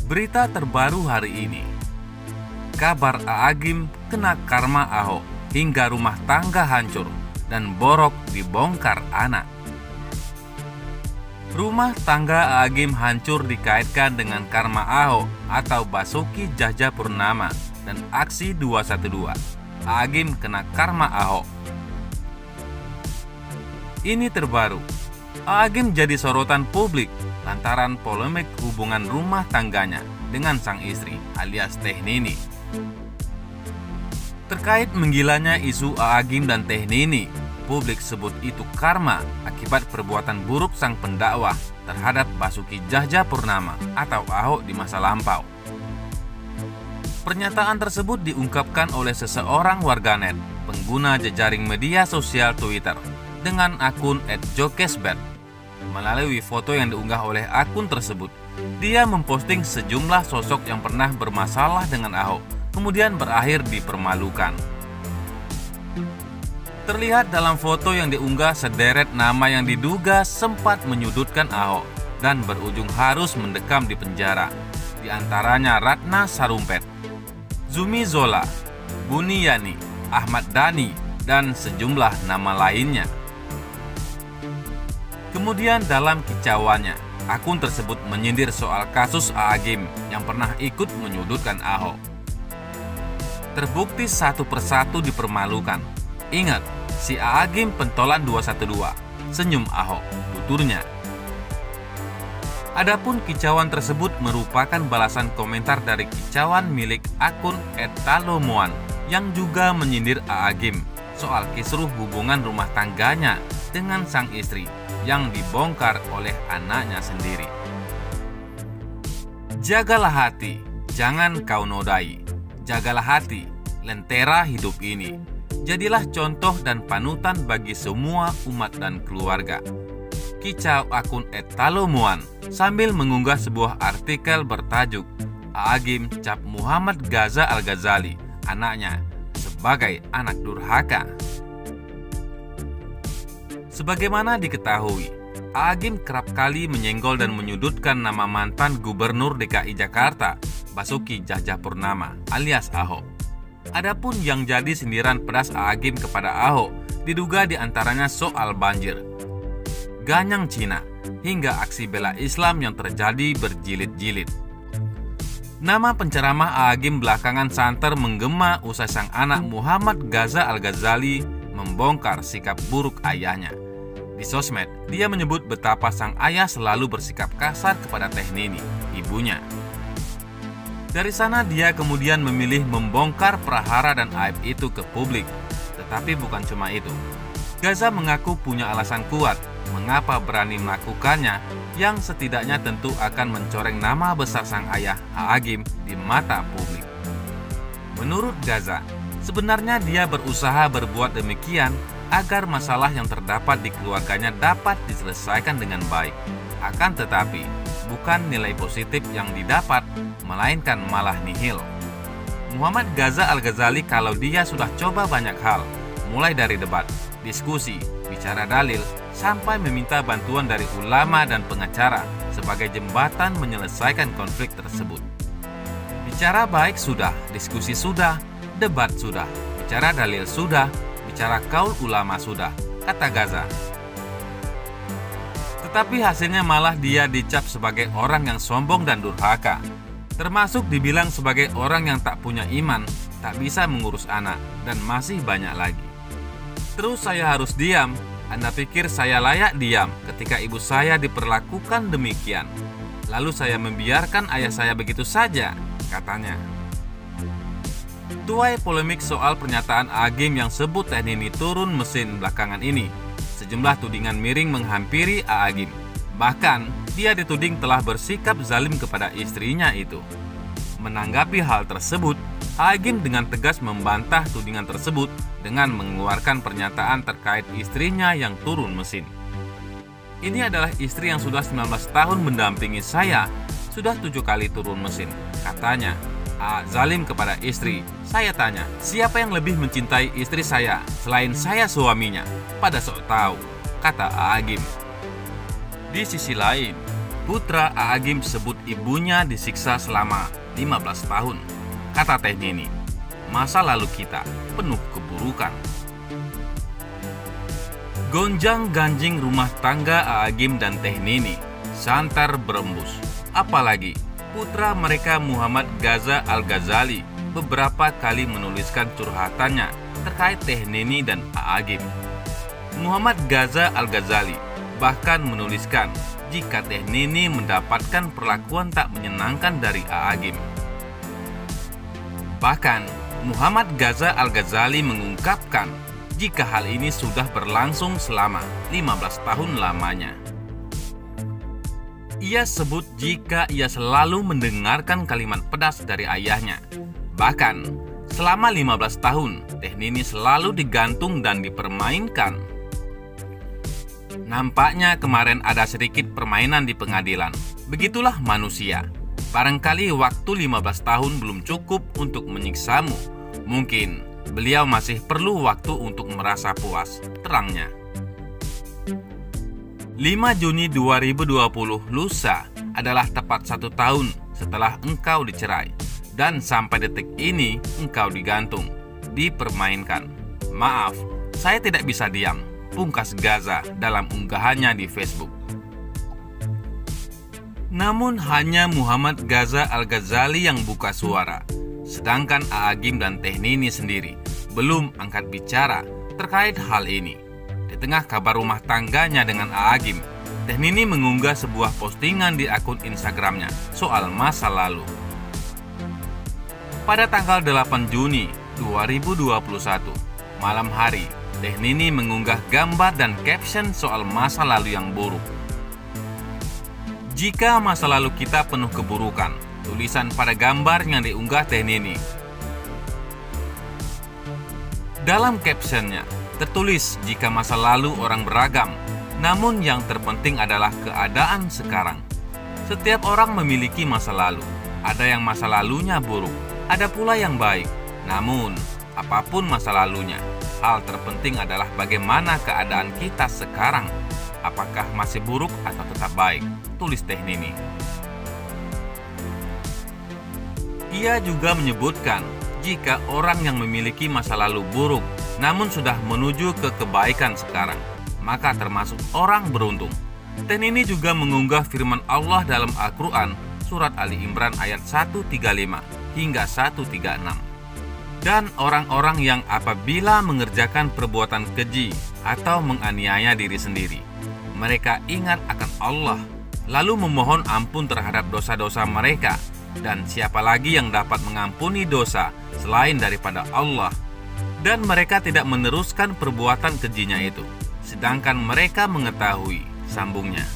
Berita terbaru hari ini. Kabar A'agim kena karma Ahok hingga rumah tangga hancur dan borok dibongkar anak. Rumah tangga A'agim hancur dikaitkan dengan karma Ahok atau Basuki Cahayapurnama dan aksi 212. A'agim kena karma Ahok. Ini terbaru. A'agim jadi sorotan publik lantaran polemik hubungan rumah tangganya dengan sang istri alias Teh Nini. Terkait menggilanya isu A'agim dan Teh Nini, publik sebut itu karma akibat perbuatan buruk sang pendakwah terhadap Basuki Cahayapurnama atau Ahok di masa lampau. Pernyataan tersebut diungkapkan oleh seseorang warganet pengguna jejaring media sosial Twitter dengan akun @jokesbet. Melalui foto yang diunggah oleh akun tersebut, dia memposting sejumlah sosok yang pernah bermasalah dengan Ahok, kemudian berakhir dipermalukan. Terlihat dalam foto yang diunggah sederet nama yang diduga sempat menyudutkan Ahok dan berujung harus mendekam di penjara. Di antaranya Ratna Sarumpet, Zumi Zola, Buniyani, Ahmad Dhani, dan sejumlah nama lainnya. Kemudian dalam kicauannya, akun tersebut menyindir soal kasus A'agim yang pernah ikut menyudutkan Ahok. Terbukti satu persatu dipermalukan. Ingat, si A'agim pentolan 212, senyum Ahok, tuturnya. Adapun kicauan tersebut merupakan balasan komentar dari kicauan milik akun @talomoan yang juga menyindir A'agim soal kisruh hubungan rumah tangganya dengan sang istri yang dibongkar oleh anaknya sendiri. Jagalah hati, jangan kau nodai. Jagalah hati, lentera hidup ini. Jadilah contoh dan panutan bagi semua umat dan keluarga. Kicau akun @talomoan sambil mengunggah sebuah artikel bertajuk A'agim cap Muhammad Gaza Al-Ghazali, anaknya, sebagai anak durhaka. Sebagaimana diketahui, A'agim kerap kali menyenggol dan menyudutkan nama mantan Gubernur DKI Jakarta, Basuki Cahayapurnama alias Ahok. Adapun yang jadi sindiran pedas A'agim kepada Ahok diduga diantaranya soal banjir, ganyang Cina, hingga aksi bela Islam yang terjadi berjilid-jilid. Nama penceramah A'agim belakangan santer menggema usai sang anak Muhammad Gaza Al-Ghazali membongkar sikap buruk ayahnya. Di sosmed, dia menyebut betapa sang ayah selalu bersikap kasar kepada Teh Nini, ibunya. Dari sana dia kemudian memilih membongkar prahara dan aib itu ke publik. Tetapi bukan cuma itu. Gaza mengaku punya alasan kuat mengapa berani melakukannya yang setidaknya tentu akan mencoreng nama besar sang ayah A'agim di mata publik. Menurut Gaza, sebenarnya dia berusaha berbuat demikian agar masalah yang terdapat di keluarganya dapat diselesaikan dengan baik. Akan tetapi, bukan nilai positif yang didapat, melainkan malah nihil. Muhammad Gaza Al-Ghazali kalau dia sudah coba banyak hal, mulai dari debat, diskusi, bicara dalil, sampai meminta bantuan dari ulama dan pengacara sebagai jembatan menyelesaikan konflik tersebut. Bicara baik sudah, diskusi sudah, debat sudah, bicara dalil sudah, bicara kaul ulama sudah, kata Gaza. Tetapi hasilnya malah dia dicap sebagai orang yang sombong dan durhaka, termasuk dibilang sebagai orang yang tak punya iman, tak bisa mengurus anak, dan masih banyak lagi. Terus saya harus diam? Anda pikir saya layak diam ketika ibu saya diperlakukan demikian? Lalu saya membiarkan ayah saya begitu saja, katanya. Tuai polemik soal pernyataan A'agim yang sebut Teh Nini turun mesin belakangan ini, sejumlah tudingan miring menghampiri A'agim. Bahkan, dia dituding telah bersikap zalim kepada istrinya itu. Menanggapi hal tersebut, A'agim dengan tegas membantah tudingan tersebut dengan mengeluarkan pernyataan terkait istrinya yang turun mesin. Ini adalah istri yang sudah 19 tahun mendampingi saya, sudah 7 kali turun mesin, katanya. Zalim kepada istri. Saya tanya, siapa yang lebih mencintai istri saya selain saya suaminya? Pada sok tahu, kata A'agim. Di sisi lain, Putra Aagim sebut ibunya disiksa selama 15 tahun. Kata Teh Nini, masa lalu kita penuh keburukan. Gonjang-ganjing rumah tangga Aagim dan Teh Nini santer berembus. Apalagi putra mereka Muhammad Gaza Al-Ghazali beberapa kali menuliskan curhatannya terkait Teh Nini dan Aagim. Muhammad Gaza Al-Ghazali bahkan menuliskan jika Teh Nini mendapatkan perlakuan tak menyenangkan dari Aagim. Bahkan Muhammad Gaza Al-Ghazali mengungkapkan jika hal ini sudah berlangsung selama 15 tahun lamanya. Ia sebut jika ia selalu mendengarkan kalimat pedas dari ayahnya. Bahkan selama 15 tahun Teh Nini selalu digantung dan dipermainkan. Nampaknya kemarin ada sedikit permainan di pengadilan. Begitulah manusia. Barangkali waktu 15 tahun belum cukup untuk menyiksamu. Mungkin beliau masih perlu waktu untuk merasa puas, terangnya. 5 Juni 2020 lusa adalah tepat 1 tahun setelah engkau dicerai. Dan sampai detik ini engkau digantung, dipermainkan. Maaf, saya tidak bisa diam, pungkas Gaza dalam unggahannya di Facebook. Namun hanya Muhammad Gaza Al-Ghazali yang buka suara, sedangkan Aagim dan Teh Nini sendiri belum angkat bicara terkait hal ini. Di tengah kabar rumah tangganya dengan Aagim, Teh Nini mengunggah sebuah postingan di akun Instagramnya soal masa lalu. Pada tanggal 8 Juni 2021, malam hari, Teh Nini mengunggah gambar dan caption soal masa lalu yang buruk. Jika masa lalu kita penuh keburukan, tulisan pada gambar yang diunggah Teh Nini. Dalam captionnya, tertulis jika masa lalu orang beragam, namun yang terpenting adalah keadaan sekarang. Setiap orang memiliki masa lalu. Ada yang masa lalunya buruk, ada pula yang baik. Namun, apapun masa lalunya, hal terpenting adalah bagaimana keadaan kita sekarang. Apakah masih buruk atau tetap baik? Tulis Teh Nini. Ia juga menyebutkan jika orang yang memiliki masa lalu buruk namun sudah menuju ke kebaikan sekarang, maka termasuk orang beruntung. Teh Nini juga mengunggah firman Allah dalam Al-Quran surat Ali Imran ayat 135 hingga 136. Dan orang-orang yang apabila mengerjakan perbuatan keji atau menganiaya diri sendiri, mereka ingat akan Allah, lalu memohon ampun terhadap dosa-dosa mereka, dan siapa lagi yang dapat mengampuni dosa selain daripada Allah, dan mereka tidak meneruskan perbuatan kejinya itu, sedangkan mereka mengetahui, sambungnya.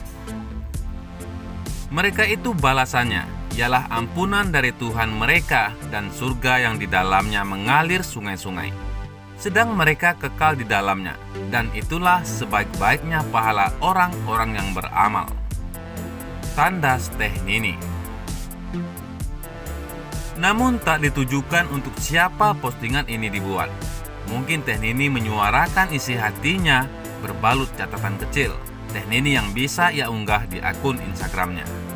Mereka itu balasannya ialah ampunan dari Tuhan mereka dan surga yang di dalamnya mengalir sungai-sungai, sedang mereka kekal di dalamnya, dan itulah sebaik-baiknya pahala orang-orang yang beramal. Tandas Teh Nini. Namun tak ditujukan untuk siapa postingan ini dibuat. Mungkin Teh Nini menyuarakan isi hatinya berbalut catatan kecil. Teh Nini yang bisa ia unggah di akun Instagramnya.